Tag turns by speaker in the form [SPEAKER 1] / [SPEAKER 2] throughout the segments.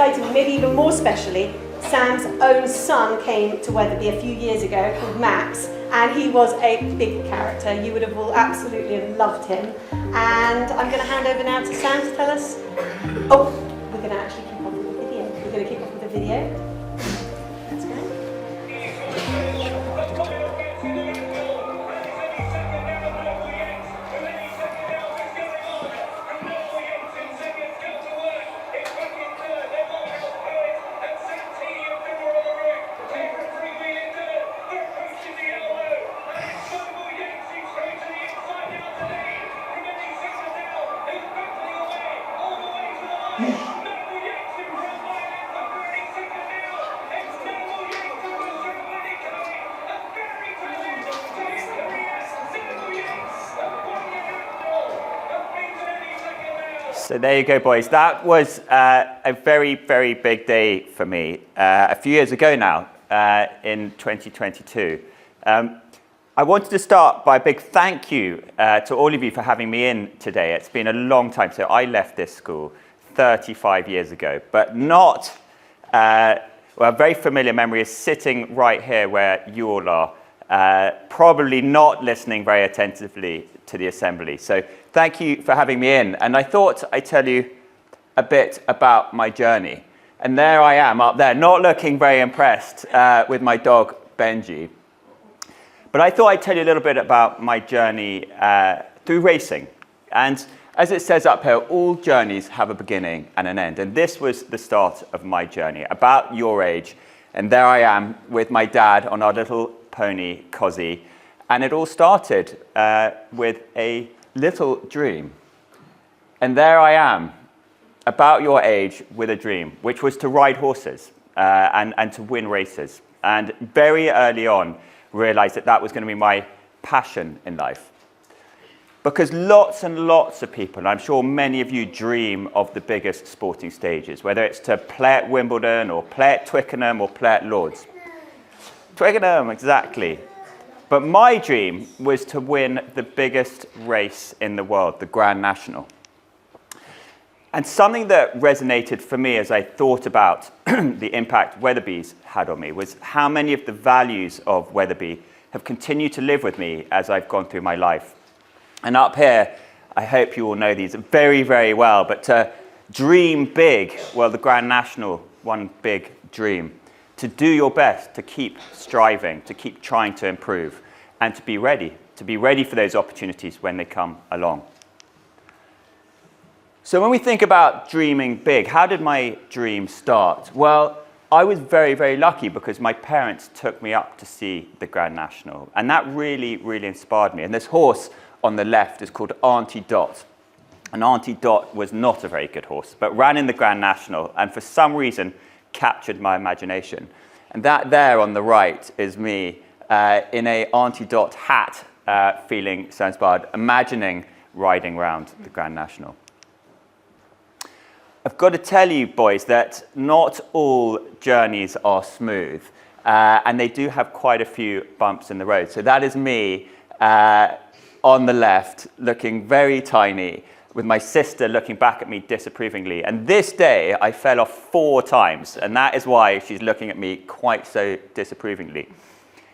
[SPEAKER 1] exciting, maybe even more specially, Sam's own son came to Wetherby a few years ago called Max, and he was a big character. You would have all absolutely loved him. And I'm going to hand over now to Sam to tell us. Oh, we're going to actually keep on with the video. We're going to keep on with the video. That's great.
[SPEAKER 2] So there you go, boys. That was a very, very big day for me a few years ago now, in 2022. I wanted to start by a big thank you to all of you for having me in today. It's been a long time. So I left this school 35 years ago, but not, well, a very familiar memory is sitting right here where you all are, probably not listening very attentively to the assembly. So thank you for having me in. And I thought I'd tell you a bit about my journey. And there I am up there, not looking very impressed with my dog, Benji. But I thought I'd tell you a little bit about my journey through racing. And as it says up here, all journeys have a beginning and an end. And this was the start of my journey, about your age. And there I am with my dad on our little pony, Cozzy. And it all started with a little dream. And there I am, about your age, with a dream, which was to ride horses and to win races. And very early on, realized that that was going to be my passion in life. Because lots and lots of people, and I'm sure many of you dream of the biggest sporting stages, whether it's to play at Wimbledon or play at Twickenham or play at Lord's. Twickenham, exactly. But my dream was to win the biggest race in the world, the Grand National. And something that resonated for me as I thought about the impact Wetherby's had on me was how many of the values of Wetherby have continued to live with me as I've gone through my life. And up here, I hope you all know these very, very well, but to dream big, well, the Grand National, one big dream. To do your best, to keep striving, to keep trying to improve, and to be ready for those opportunities when they come along. So when we think about dreaming big, how did my dream start? Well, I was very, very lucky because my parents took me up to see the Grand National, and that really, really inspired me. And this horse on the left is called Auntie Dot. And Auntie Dot was not a very good horse, but ran in the Grand National, and for some reason captured my imagination. And that there on the right is me in a Auntie Dot hat, feeling so inspired, imagining riding around the Grand National. I've got to tell you, boys, that not all journeys are smooth, and they do have quite a few bumps in the road. So that is me on the left, looking very tiny, with my sister looking back at me disapprovingly. And this day, I fell off 4 times, and that is why she's looking at me quite so disapprovingly.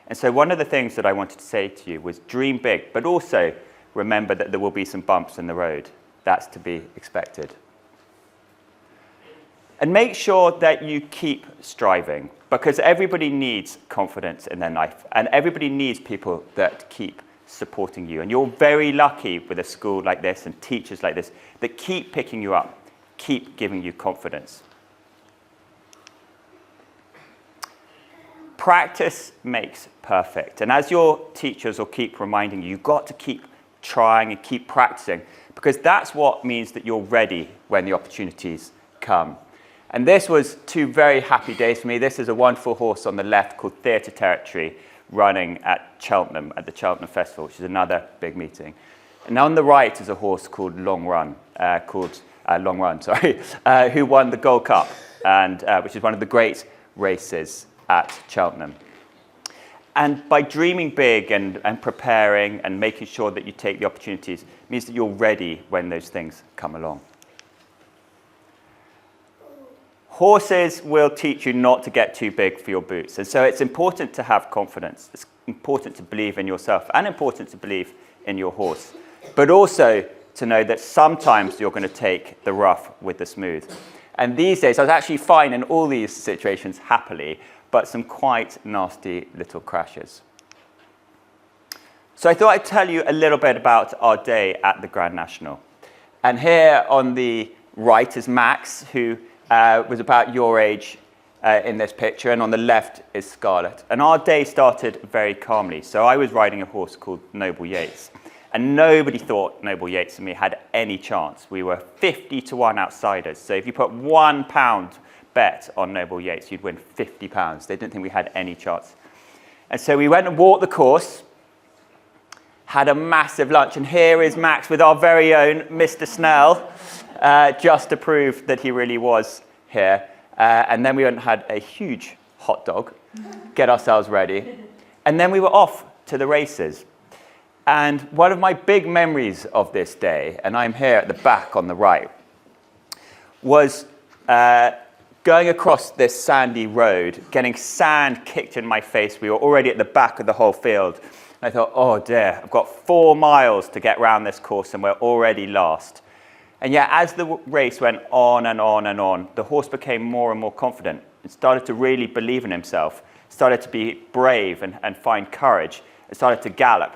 [SPEAKER 2] And so one of the things that I wanted to say to you was dream big, but also remember that there will be some bumps in the road. That's to be expected. And make sure that you keep striving, because everybody needs confidence in their life, and everybody needs people that keep supporting you. And you're very lucky with a school like this and teachers like this that keep picking you up, keep giving you confidence. Practice makes perfect. And as your teachers will keep reminding you, you've got to keep trying and keep practicing, because that's what means that you're ready when the opportunities come. And this was 2 very happy days for me. This is a wonderful horse on the left called Theatre Territory, running at Cheltenham, at the Cheltenham Festival, which is another big meeting. And on the right is a horse called Long Run, who won the Gold Cup, and which is one of the great races at Cheltenham. And by dreaming big and preparing and making sure that you take the opportunities means that you're ready when those things come along. Horses will teach you not to get too big for your boots. And so it's important to have confidence. It's important to believe in yourself and important to believe in your horse. But also to know that sometimes you're going to take the rough with the smooth. And these days, I was actually fine in all these situations happily, but some quite nasty little crashes. So I thought I'd tell you a little bit about our day at the Grand National. And here on the right is Max, who was about your age in this picture, and on the left is Scarlett. And our day started very calmly. So I was riding a horse called Noble Yates, and nobody thought Noble Yates and me had any chance. We were 50-1 outsiders. So if you put £1 bet on Noble Yates, you'd win £50. They didn't think we had any chance. And so we went and walked the course, had a massive lunch, and here is Max with our very own Mr. Snell, just to prove that he really was here. And then we went and had a huge hot dog, get ourselves ready, and then we were off to the races. And one of my big memories of this day, and I'm here at the back on the right, was going across this sandy road, getting sand kicked in my face. We were already at the back of the whole field. And I thought, oh dear, I've got 4 miles to get round this course and we're already last. And yet, as the race went on and on and on, the horse became more and more confident and started to really believe in himself, started to be brave and find courage, and started to gallop.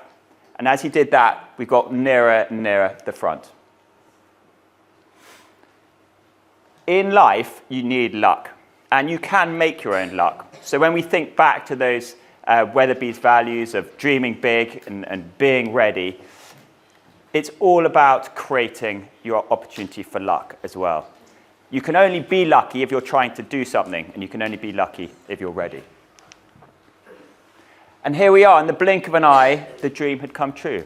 [SPEAKER 2] And as he did that, we got nearer and nearer the front. In life, you need luck, and you can make your own luck. So when we think back to those Wetherby's values of dreaming big and being ready, it's all about creating your opportunity for luck as well. You can only be lucky if you're trying to do something, and you can only be lucky if you're ready. And here we are, in the blink of an eye, the dream had come true.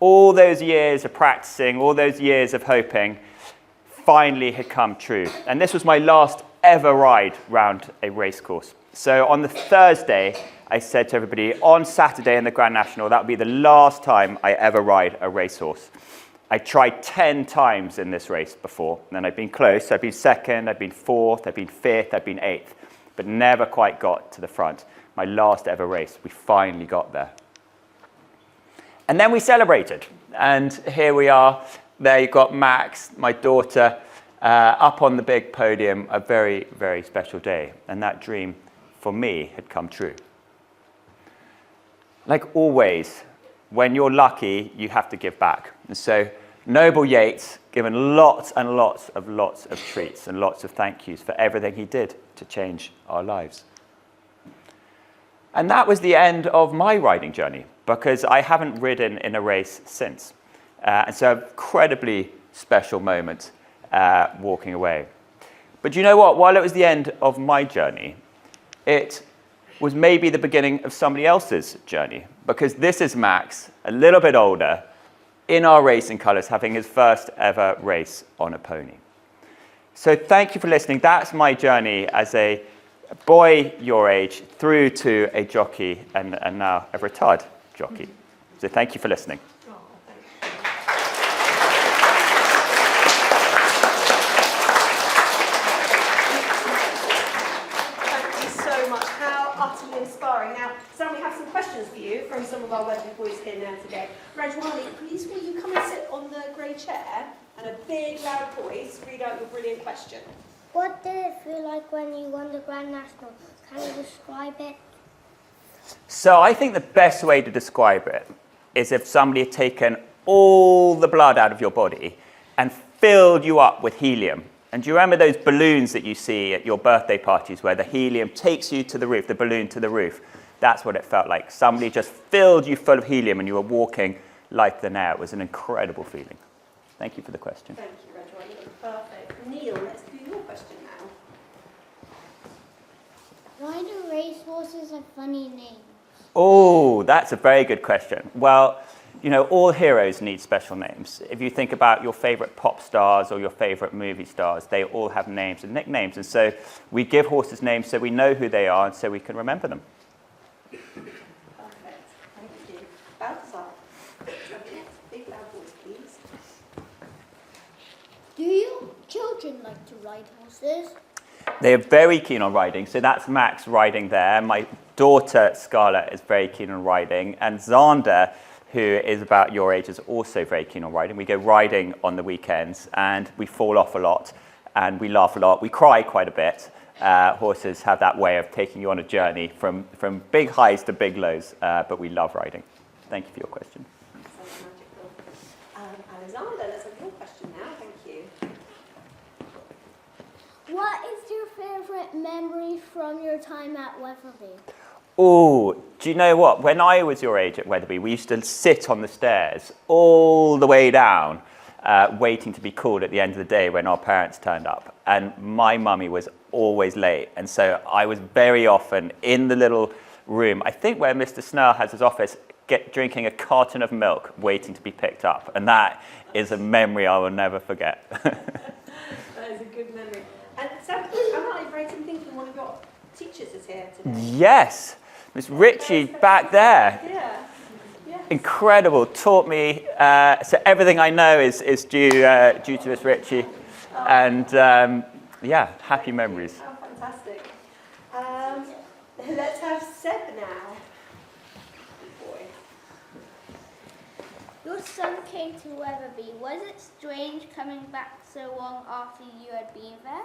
[SPEAKER 2] All those years of practicing, all those years of hoping, finally had come true. And this was my last ever ride round a race course. So on the Thursday, I said to everybody, on Saturday in the Grand National, that would be the last time I ever ride a racehorse. I tried 10 times in this race before, and I'd been close. I'd been second, I'd been fourth, I'd been fifth, I'd been eighth, but never quite got to the front. My last ever race, we finally got there. And then we celebrated, and here we are. There you've got Max, my daughter, up on the big podium, a very, very special day, and that dream for me had come true. Like always, when you're lucky, you have to give back. And so Noble Yates given lots and lots of treats and lots of thank yous for everything he did to change our lives. And that was the end of my riding journey, because I haven't ridden in a race since. And so an incredibly special moment walking away. But you know what? While it was the end of my journey, it was maybe the beginning of somebody else's journey, because this is Max, a little bit older, in our racing colours, having his first ever race on a pony. So thank you for listening. That's my journey as a boy your age through to a jockey and now a retired jockey. So thank you for listening.
[SPEAKER 1] Utterly inspiring. Now, Sam, we have some questions for you from some of our Wetherby boys here now today. Rajwani, please will you come and sit on the grey chair and a big loud voice read out your brilliant question.
[SPEAKER 3] What did it feel like when you won the Grand National? Can you describe it?
[SPEAKER 2] So I think the best way to describe it is if somebody had taken all the blood out of your body and filled you up with helium. And do you remember those balloons that you see at your birthday parties where the helium takes you to the roof, the balloon to the roof? That's what it felt like. Somebody just filled you full of helium and you were walking lighter than air. It was an incredible feeling. Thank you for the question.
[SPEAKER 1] Thank you, Rajwani. Perfect. Neil, let's do your question now.
[SPEAKER 3] Why do racehorses have funny names?
[SPEAKER 2] Oh, that's a very good question. Well, you know, all heroes need special names. If you think about your favorite pop stars or your favorite movie stars, they all have names and nicknames. And so we give horses names so we know who they are and so we can remember them.
[SPEAKER 1] Perfect. Thank you. Balthazar. Big loud voice, please.
[SPEAKER 3] Do your children like to ride horses?
[SPEAKER 2] They are very keen on riding, so that's Max riding there. My daughter, Scarlett, is very keen on riding, and Xander, who is about your age, is also very keen on riding. We go riding on the weekends, and we fall off a lot, and we laugh a lot. We cry quite a bit. Horses have that way of taking you on a journey from big highs to big lows, but we love riding. Thank you for your question.
[SPEAKER 1] Sounds magical. Alexander, let's have your question now. Thank you.
[SPEAKER 3] What is your favourite memory from your time at Wetherby?
[SPEAKER 2] Oh, do you know what? When I was your age at Wetherby, we used to sit on the stairs all the way down, waiting to be called at the end of the day when our parents turned up. And my mummy was always late. And so I was very often in the little room, I think where Mr. Snell has his office, drinking a carton of milk, waiting to be picked up. And that is a memory I will never forget.
[SPEAKER 1] That is a good memory. And Sam, am I right in thinking one of your teachers is here today?
[SPEAKER 2] Yes, Miss Ritchie back there.
[SPEAKER 1] Yeah. Yes.
[SPEAKER 2] Incredible, taught me, so everything I know is due to Miss Ritchie. And yeah, happy memories.
[SPEAKER 1] Oh, fantastic. Let's have Seb now. Good boy.
[SPEAKER 3] Your son came to Wetherby. Was it strange coming back so long after you had been there?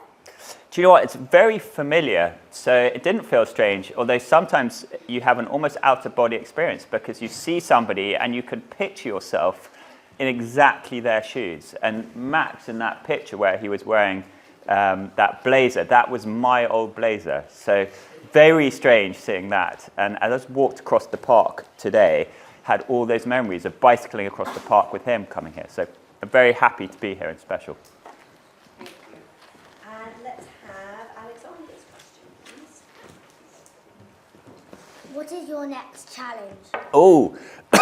[SPEAKER 2] Do you know what? It's very familiar, so it didn't feel strange, although sometimes you have an almost out-of-body experience because you see somebody and you can picture yourself in exactly their shoes. And Max, in that picture where he was wearing that blazer, that was my old blazer. So very strange seeing that. And as I walked across the park today, had all those memories of bicycling across the park with him coming here. So I'm very happy to be here and special.
[SPEAKER 1] Thank you. And let's have Alexander's question, please.
[SPEAKER 3] What is your next challenge?
[SPEAKER 2] Oh,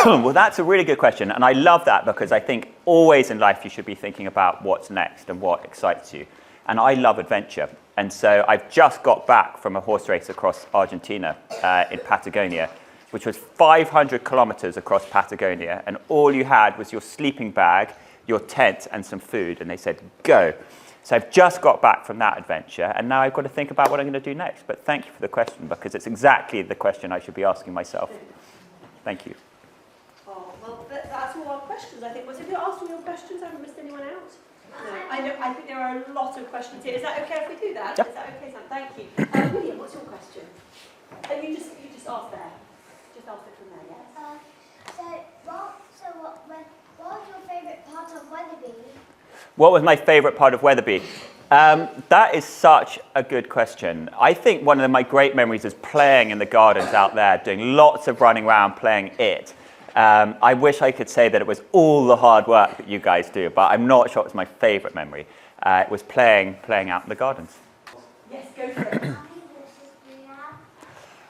[SPEAKER 2] well, that's a really good question. And I love that because I think always in life you should be thinking about what's next and what excites you. And I love adventure. And so I've just got back from a horse race across Argentina in Patagonia, which was 500 kilometers across Patagonia. And all you had was your sleeping bag, your tent, and some food. And they said, go. So I've just got back from that adventure. And now I've got to think about what I'm going to do next. But thank you for the question, because it's exactly the question I should be asking myself. Thank you.
[SPEAKER 1] Oh, well, that's all our questions, I think. Have you asked all your questions? I haven't missed anyone out? No, I think there are a lot of questions here. Is that okay if we do that?
[SPEAKER 2] Yep.
[SPEAKER 1] Is that okay, Sam? Thank you. William, what's your question? And you just ask there. Just ask it from there, yes?
[SPEAKER 3] What was your favourite part of Wetherby?
[SPEAKER 2] What was my favourite part of Wetherby? That is such a good question. I think one of my great memories is playing in the gardens out there, doing lots of running around, playing it. I wish I could say that it was all the hard work that you guys do, but I'm not sure it was my favourite memory. It was playing out in the gardens.
[SPEAKER 1] Yes, go for it.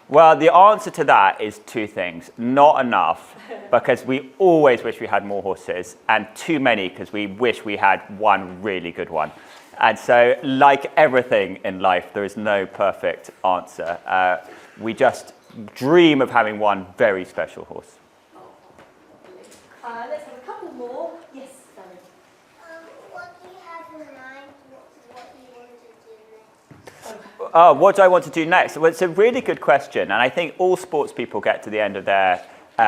[SPEAKER 2] Well, the answer to that is two things. Not enough, because we always wish we had more horses, and too many, because we wish we had one really good one. And so, like everything in life, there is no perfect answer. We just dream of having one very special horse.
[SPEAKER 1] Let's have a couple more. Yes, Sally.
[SPEAKER 3] What do you have in mind? What do you want to do next?
[SPEAKER 2] Oh, what do I want to do next? Well, it's a really good question. And I think all sports people get to the end of their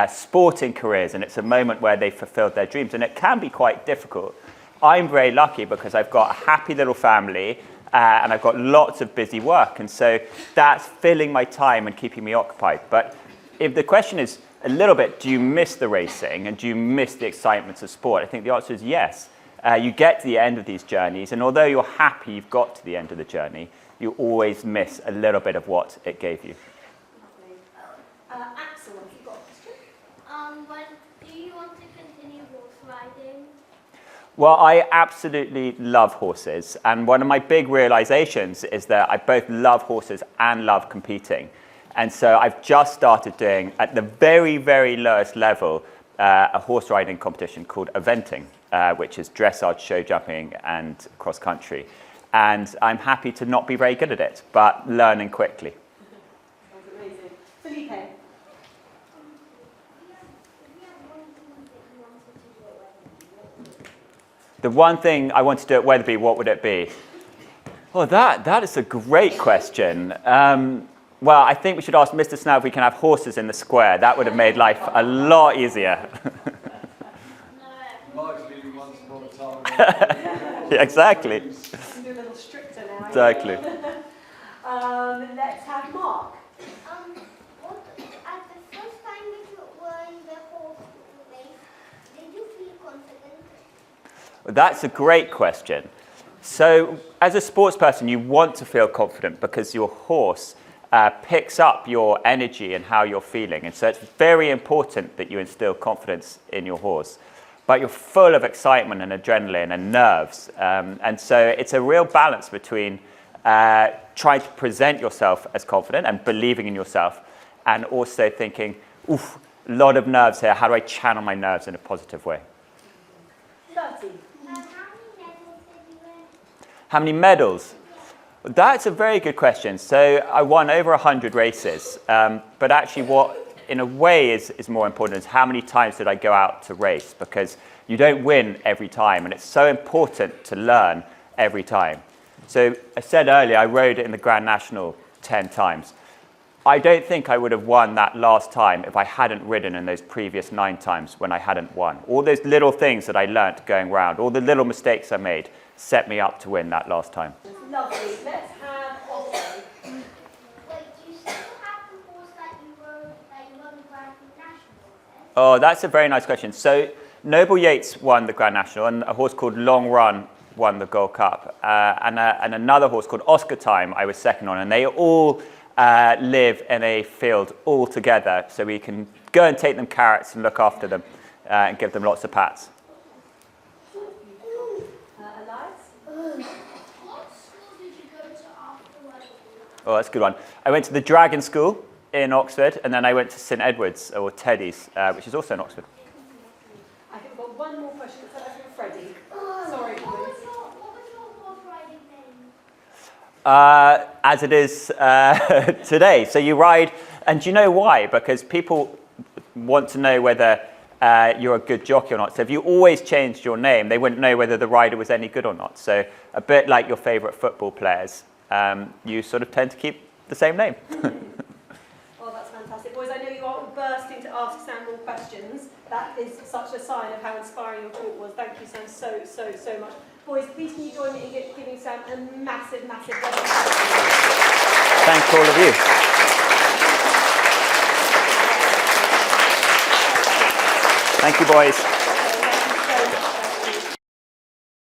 [SPEAKER 2] sporting careers, and it's a moment where they've fulfilled their dreams. And it can be quite difficult. I'm very lucky because I've got a happy little family and I've got lots of busy work. And so that's filling my time and keeping me occupied. But if the question is a little bit, do you miss the racing and do you miss the excitements of sport? I think the answer is yes. You get to the end of these journeys, and although you're happy you've got to the end of the journey, you always miss a little bit of what it gave you.
[SPEAKER 1] Lovely. Axel, have you got a question?
[SPEAKER 3] Do you want to continue horse riding?
[SPEAKER 2] Well, I absolutely love horses, and one of my big realizations is that I both love horses and love competing. And so I've just started doing, at the very, very lowest level, a horse riding competition called eventing, which is dressage, show jumping, and cross country. And I'm happy to not be very good at it, but learning quickly.
[SPEAKER 1] Sounds amazing. Felipe.
[SPEAKER 2] The one thing I want to do at Wetherby, what would it be? Oh, that is a great question. Well, I think we should ask Mr. Snow if we can have horses in the square. That would have made life a lot easier. Yeah, exactly.
[SPEAKER 1] You can do a little stricter now.
[SPEAKER 2] Exactly.
[SPEAKER 1] Let's have Mark.
[SPEAKER 3] At the first time that you were in the horse race, did you feel confident?
[SPEAKER 2] That's a great question. So, as a sports person, you want to feel confident because your horse picks up your energy and how you're feeling. And so it's very important that you instill confidence in your horse. But you're full of excitement and adrenaline and nerves. And so it's a real balance between trying to present yourself as confident and believing in yourself, and also thinking, oof, a lot of nerves here. How do I channel my nerves in a positive way?
[SPEAKER 1] Bertie.
[SPEAKER 3] How many medals did you win?
[SPEAKER 2] How many medals? That's a very good question. So I won over 100 races, but actually what in a way is more important is how many times did I go out to race, because you don't win every time, and it's so important to learn every time. So I said earlier I rode in the Grand National 10 times. I don't think I would have won that last time if I hadn't ridden in those previous 9 times when I hadn't won. All those little things that I learnt going round, all the little mistakes I made, set me up to win that last time.
[SPEAKER 1] Lovely. Let's have Otto.
[SPEAKER 3] Wait, you still have the horse that you won the Grand National with?
[SPEAKER 2] Oh, that's a very nice question. So Noble Yates won the Grand National, and a horse called Long Run won the Gold Cup, and another horse called Oscar Time I was second on, and they all live in a field all together, so we can go and take them carrots and look after them and give them lots of pats.
[SPEAKER 3] What school did you go to afterwards?
[SPEAKER 2] Oh, that's a good one. I went to the Dragon School in Oxford, and then I went to St Edward's, or Teddy's, which is also in Oxford.
[SPEAKER 1] I think we've got one more question. So that's from Freddie.
[SPEAKER 3] Oh,
[SPEAKER 1] Sorry,
[SPEAKER 3] what
[SPEAKER 1] boys.
[SPEAKER 3] was your horse riding name?
[SPEAKER 2] As it is today. So you ride, and do you know why? Because people want to know whether you're a good jockey or not. So if you always changed your name, they wouldn't know whether the rider was any good or not. So a bit like your favourite football players, you sort of tend to keep the same name.
[SPEAKER 1] Oh, that's fantastic. Boys, I know you are all bursting to ask Sam more questions. That is such a sign of how inspiring your talk was. Thank you, Sam, so much. Boys, please can you join me in giving Sam a massive round of applause.
[SPEAKER 2] Thanks to all of you. Thank you, boys.